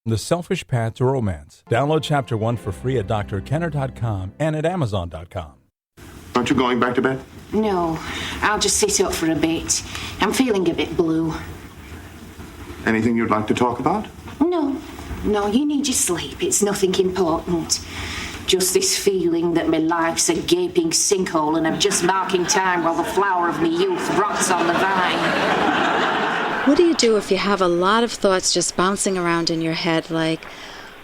The Selfish Path to Romance. Download Chapter 1 for free at drkenner.com and at amazon.com. Aren't you going back to bed? No, I'll just sit up for a bit. I'm feeling a bit blue. Anything you'd like to talk about? No, you need your sleep. It's nothing important. Just this feeling that my life's a gaping sinkhole and I'm just marking time while the flower of my youth rots on the vine. What do you do if you have a lot of thoughts just bouncing around in your head like,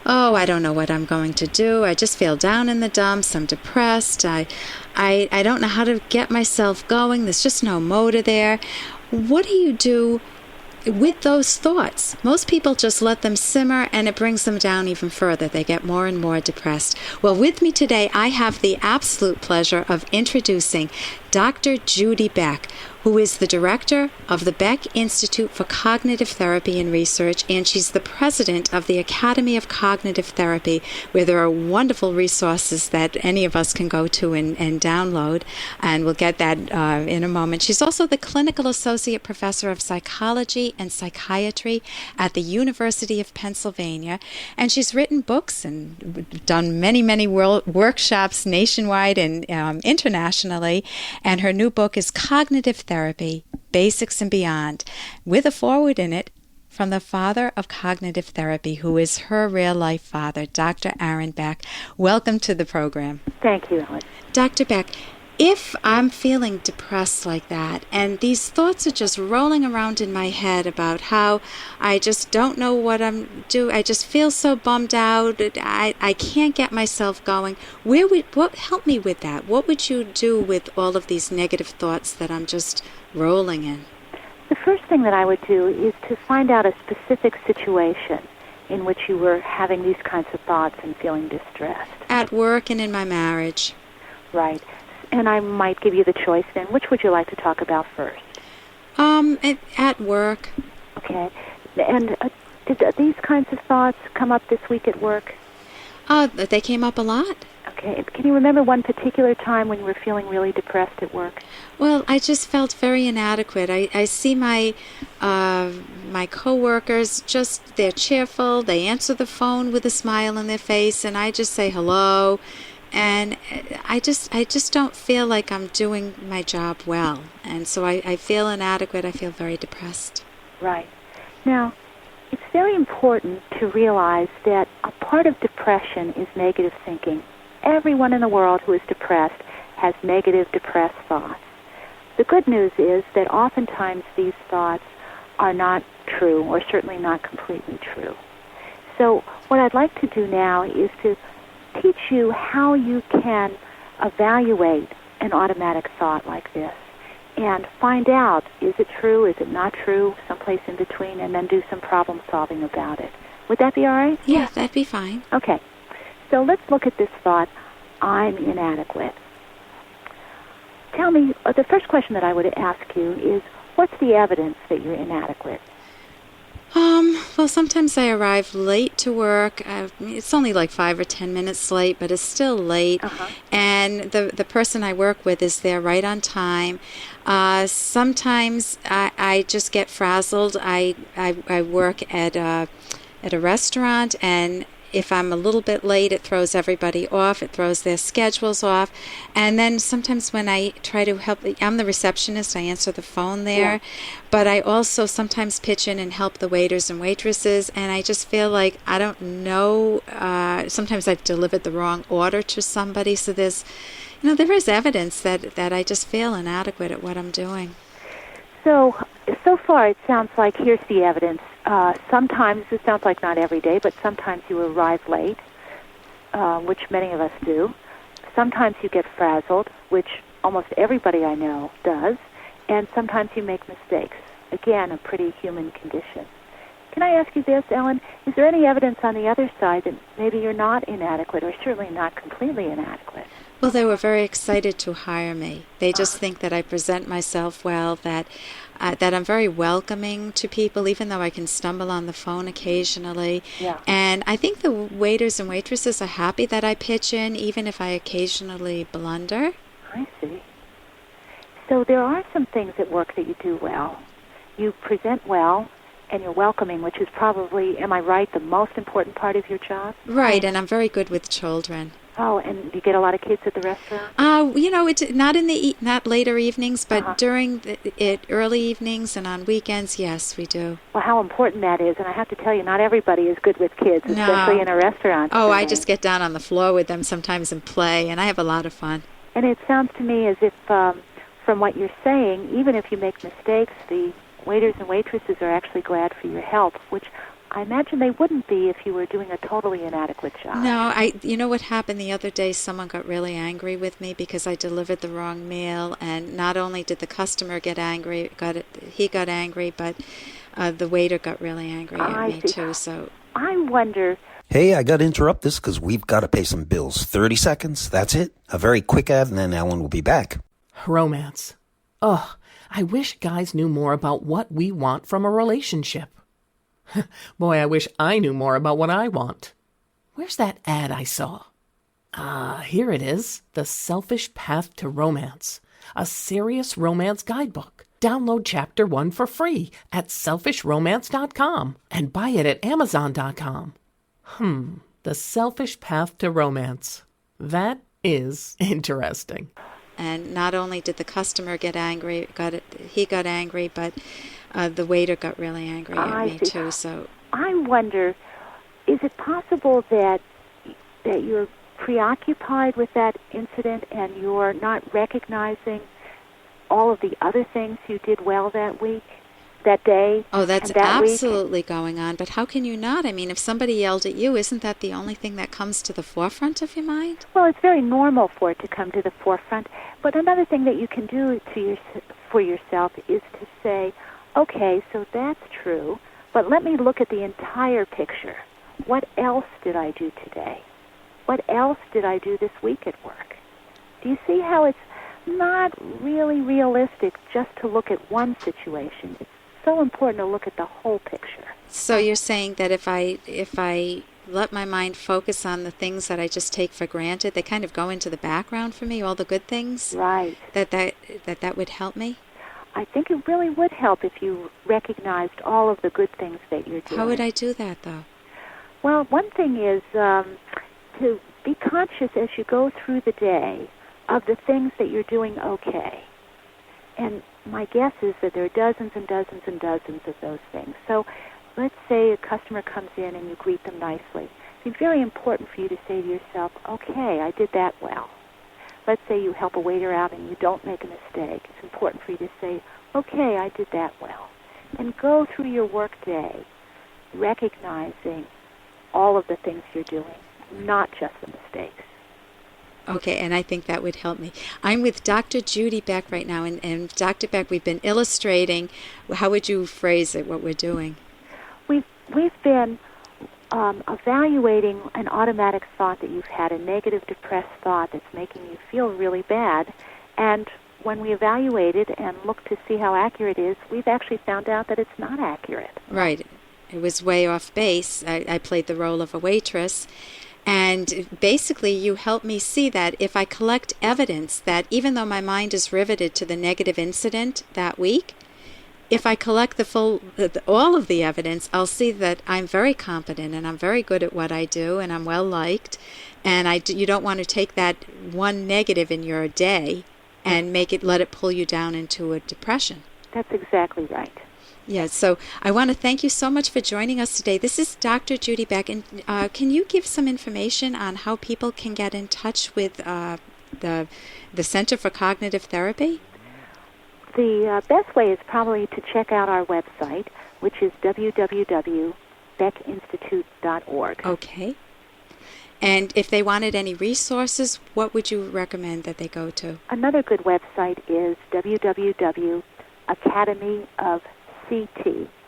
oh, I don't know what I'm going to do. I just feel down in the dumps. I'm depressed. I don't know how to get myself going. There's just no motor there. What do you do with those thoughts? Most people just let them simmer and it brings them down even further. They get more and more depressed. Well, with me today, I have the absolute pleasure of introducing Dr. Judy Beck, who is the director of the Beck Institute for Cognitive Therapy and Research, and she's the president of the Academy of Cognitive Therapy, where there are wonderful resources that any of us can go to and download, and we'll get that in a moment. She's also the clinical associate professor of psychology and psychiatry at the University of Pennsylvania, and she's written books and done many workshops nationwide and internationally, and her new book is Cognitive Therapy, Basics and Beyond, with a foreword in it from the father of cognitive therapy, who is her real-life father, Dr. Aaron Beck. Welcome to the program. Thank you, Ellen. Dr. Beck, if I'm feeling depressed like that, and these thoughts are just rolling around in my head about how I just don't know what I'm doing, I just feel so bummed out, I can't get myself going, what help me with that? What would you do with all of these negative thoughts that I'm just rolling in? The first thing that I would do is to find out a specific situation in which you were having these kinds of thoughts and feeling distressed. At work and in my marriage. Right. And I might give you the choice then. Which would you like to talk about first? At work. Okay. And did these kinds of thoughts come up this week at work? They came up a lot. Okay. Can you remember one particular time when you were feeling really depressed at work? Well, I just felt very inadequate. I see my coworkers, just they're cheerful. They answer the phone with a smile on their face, and I just say hello. And I just don't feel like I'm doing my job well. And so I feel inadequate. I feel very depressed. Right. Now, it's very important to realize that a part of depression is negative thinking. Everyone in the world who is depressed has negative, depressed thoughts. The good news is that oftentimes these thoughts are not true, or certainly not completely true. So what I'd like to do now is to teach you how you can evaluate an automatic thought like this and find out, is it true, is it not true, someplace in between, and then do some problem solving about it. Would that be all right? Yeah, that'd be fine. Okay. So let's look at this thought, I'm inadequate. Tell me, the first question that I would ask you is, what's the evidence that you're inadequate? Well, sometimes I arrive late to work. It's only like 5 or 10 minutes late, but it's still late. Uh-huh. And the person I work with is there right on time. Sometimes I just get frazzled. I work at a restaurant, and if I'm a little bit late, it throws everybody off. It throws their schedules off. And then sometimes when I try to help, I'm the receptionist. I answer the phone there. Yeah. But I also sometimes pitch in and help the waiters and waitresses. And I just feel like I don't know. Sometimes I've delivered the wrong order to somebody. So there is evidence that I just feel inadequate at what I'm doing. So far it sounds like, here's the evidence. Sometimes, it sounds like not every day, but sometimes you arrive late, which many of us do. Sometimes you get frazzled, which almost everybody I know does. And sometimes you make mistakes. Again, a pretty human condition. Can I ask you this, Ellen? Is there any evidence on the other side that maybe you're not inadequate, or certainly not completely inadequate? Well, they were very excited to hire me. They just think that I present myself well, that I'm very welcoming to people, even though I can stumble on the phone occasionally. Yeah. And I think the waiters and waitresses are happy that I pitch in, even if I occasionally blunder. I see. So there are some things at work that you do well. You present well, and you're welcoming, which is probably, am I right, the most important part of your job? Right, and I'm very good with children. Oh, and you get a lot of kids at the restaurant? It's not in the not later evenings, but during early evenings and on weekends, yes, we do. Well, how important that is, and I have to tell you, not everybody is good with kids, especially in a restaurant. Oh, I just get down on the floor with them sometimes and play, and I have a lot of fun. And it sounds to me as if, from what you're saying, even if you make mistakes, the waiters and waitresses are actually glad for your help, which I imagine they wouldn't be if you were doing a totally inadequate job. No, you know what happened the other day? Someone got really angry with me because I delivered the wrong meal, and not only did the customer get angry, he got angry, but the waiter got really angry at me too. So I wonder. Hey, I got to interrupt this because we've got to pay some bills. 30 seconds, that's it. A very quick ad, and then Ellen will be back. Romance. Ugh, I wish guys knew more about what we want from a relationship. Boy, I wish I knew more about what I want. Where's that ad I saw? Here it is. The Selfish Path to Romance. A serious romance guidebook. Download Chapter 1 for free at selfishromance.com and buy it at amazon.com. The Selfish Path to Romance. That is interesting. And not only did the customer get angry, he got angry, but the waiter got really angry at me too. So I wonder, is it possible that you're preoccupied with that incident and you're not recognizing all of the other things you did well that week, that day? Oh, that's absolutely going on. But how can you not? I mean, if somebody yelled at you, isn't that the only thing that comes to the forefront of your mind? Well, it's very normal for it to come to the forefront. But another thing that you can do for yourself is to say, okay, so that's true, but let me look at the entire picture. What else did I do today? What else did I do this week at work? Do you see how it's not really realistic just to look at one situation? It's so important to look at the whole picture. So you're saying that if I let my mind focus on the things that I just take for granted, they kind of go into the background for me, all the good things? Right. That would help me? I think it really would help if you recognized all of the good things that you're doing. How would I do that, though? Well, one thing is to be conscious as you go through the day of the things that you're doing okay. And my guess is that there are dozens and dozens and dozens of those things. So let's say a customer comes in and you greet them nicely. It's very important for you to say to yourself, okay, I did that well. Let's say you help a waiter out and you don't make a mistake. It's important for you to say, okay, I did that well. And go through your work day recognizing all of the things you're doing, not just the mistakes. Okay, and I think that would help me. I'm with Dr. Judy Beck right now, and Dr. Beck, we've been illustrating. How would you phrase it, what we're doing? We've been evaluating an automatic thought that you've had, a negative, depressed thought that's making you feel really bad. And when we evaluated and looked to see how accurate it is, we've actually found out that it's not accurate. Right. It was way off base. I played the role of a waitress. And basically, you help me see that if I collect evidence that even though my mind is riveted to the negative incident that week, if I collect all of the evidence, I'll see that I'm very competent and I'm very good at what I do and I'm well liked. And you don't want to take that one negative in your day and let it pull you down into a depression. That's exactly right. Yeah, so I want to thank you so much for joining us today. This is Dr. Judy Beck, and can you give some information on how people can get in touch with the Center for Cognitive Therapy? The best way is probably to check out our website, which is www.beckinstitute.org. Okay. And if they wanted any resources, what would you recommend that they go to? Another good website is www.academyofct,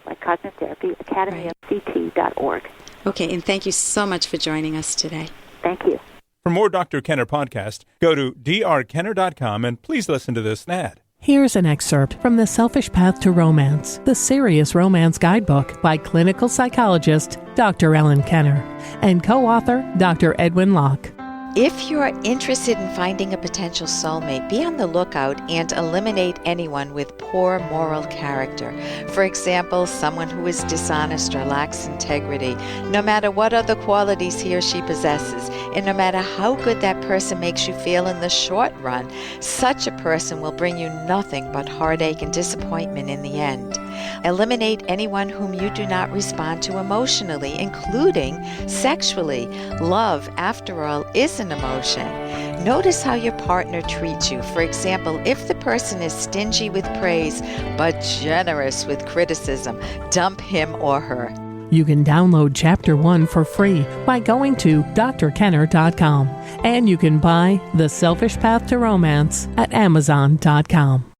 like cognitive therapy, academyofct.org. Okay, and thank you so much for joining us today. Thank you. For more Dr. Kenner podcast, go to drkenner.com and please listen to this ad. Here's an excerpt from The Selfish Path to Romance, the Serious Romance Guidebook by clinical psychologist Dr. Ellen Kenner and co-author Dr. Edwin Locke. If you're interested in finding a potential soulmate, be on the lookout and eliminate anyone with poor moral character. For example, someone who is dishonest or lacks integrity, no matter what other qualities he or she possesses, and no matter how good that person makes you feel in the short run, such a person will bring you nothing but heartache and disappointment in the end. Eliminate anyone whom you do not respond to emotionally, including sexually. Love, after all, is an emotion. Notice how your partner treats you. For example, if the person is stingy with praise but generous with criticism, dump him or her. You can download Chapter 1 for free by going to drkenner.com. And you can buy The Selfish Path to Romance at amazon.com.